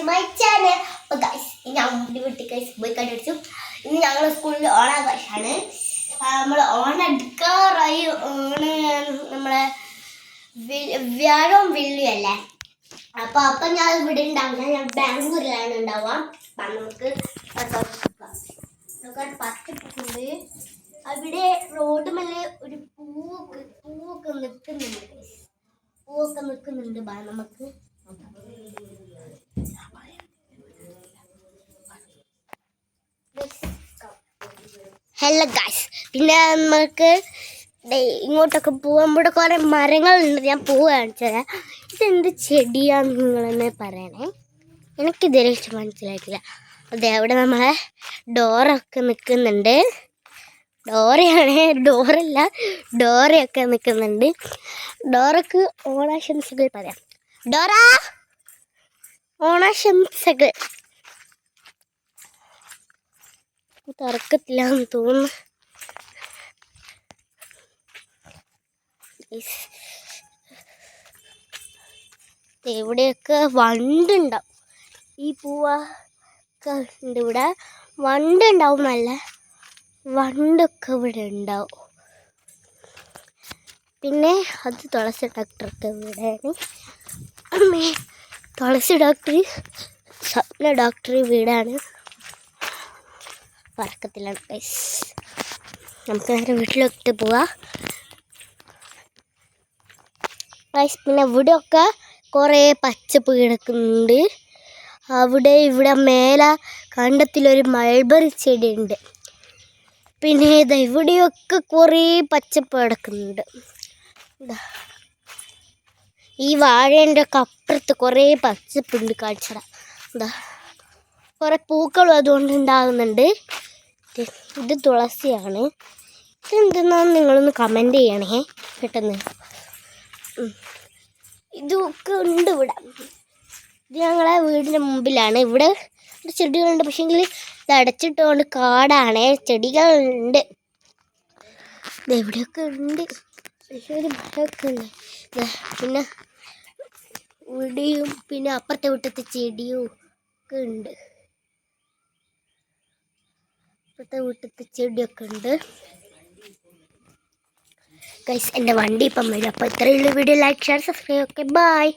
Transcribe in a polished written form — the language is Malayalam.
My channel. അപ്പോൾ ഗൈസ് ഞാൻ മുടി വെട്ടി ഗൈസ് പോയി കണ്ടടിച്ചു. ഇന്ന് ഞങ്ങളുടെ സ്കൂളിൽ ഓണാഘോഷമാണ്. നമ്മൾ ഓണെടുക്കാറായി. നമ്മളെ വ്യാഴവും വെള്ളിയും അല്ലേ. അപ്പം ഞാൻ ഇവിടെ ഉണ്ടാവില്ല, ഞാൻ ബാംഗ്ലൂരിലാണ് ഉണ്ടാവുക. അപ്പം നമുക്ക് പച്ചപ്പുണ്ട്. അവിടെ റോഡ് മേലെ ഒരു പൂവൊക്കെ നിൽക്കുന്നുണ്ട്. നമുക്ക് ഹലോ ഗൈസ്, പിന്നെ നമുക്ക് ഇങ്ങോട്ടൊക്കെ പോവാൻ. ഇവിടെ കുറേ മരങ്ങളുണ്ട്. ഞാൻ പൂവ് കാണിച്ചത്. ഇതെന്ത് ചെടിയാന്ന് നിങ്ങളെന്നെ പറയണേ. എനിക്കിതുവരെ ഇഷ്ടം മനസ്സിലായിട്ടില്ല. അതെ, അവിടെ നമ്മളെ ഡോറൊക്കെ നിൽക്കുന്നുണ്ട്. ഡോറയൊക്കെ നിൽക്കുന്നുണ്ട്. ഡോറക്ക് ഓണാശംസകൾ പറയാം. ഡോറ, ഓണാശംസകൾ. തുറക്കത്തില്ലാന്ന് തോന്നുന്നു. ഇവിടെയൊക്കെ വണ്ടുണ്ടാവും. ഈ പൂവൊക്കെ ഉണ്ട്. ഇവിടെ വണ്ടുണ്ടാവും. നല്ല വണ്ടൊക്കെ ഇവിടെ ഉണ്ടാവും. പിന്നെ അത് തുളസി ഡോക്ടർക്ക് വീടാണ്. തുളസി ഡോക്ടർ സ്വപ്ന ഡോക്ടർ വീടാണ്. പറക്കത്തിലാണ് ഗൈസ്. നമുക്ക് നേരെ വീട്ടിലോട്ട് പോവാം ഗൈസ്. പിന്നെ ഇവിടെയൊക്കെ കുറേ പച്ചപ്പ് കിടക്കുന്നുണ്ട്. ഇവിടെ മേലെ കണ്ടത്തിലൊരു മൾബറി ചെടിയുണ്ട്. പിന്നെ ഇവിടെയൊക്കെ കുറേ പച്ചപ്പ് കിടക്കുന്നുണ്ട്. ഈ വാഴേൻ്റെ ഒക്കെ അപ്പുറത്ത് കുറേ പച്ചപ്പുണ്ട്. കാഴ്ച കുറേ പൂക്കളും അതുകൊണ്ട് ഉണ്ടാകുന്നുണ്ട്. ഇത് തുളസിയാണ്. ഇതെന്തെന്നാന്ന് നിങ്ങളൊന്ന് കമൻറ്റ് ചെയ്യണേ പെട്ടെന്ന്. ഇതൊക്കെ ഉണ്ട് ഇവിടെ. ഇത് ഞങ്ങളെ വീടിൻ്റെ മുമ്പിലാണ്. ഇവിടെ ചെടികളുണ്ട്. പക്ഷേങ്കിൽ ഇത് അടച്ചിട്ടുകൊണ്ട് കാടാണ്. ചെടികളുണ്ട്. ഇതെവിടെയൊക്കെ ഉണ്ട്. പക്ഷേ ഒരു മരമൊക്കെ ഉണ്ട്. പിന്നെ ഇവിടെയും പിന്നെ അപ്പുറത്തെ വീട്ടത്തെ ചെടിയും ഒക്കെ ഉണ്ട്. അപ്പുറത്തെ വീട്ടത്തെ ചെടിയൊക്കെ ഉണ്ട് ഗൈസ്. എൻ്റെ വണ്ടി ഇപ്പം വരും. അപ്പോൾ ഇത്രയുള്ള video like, share, subscribe. Okay, by.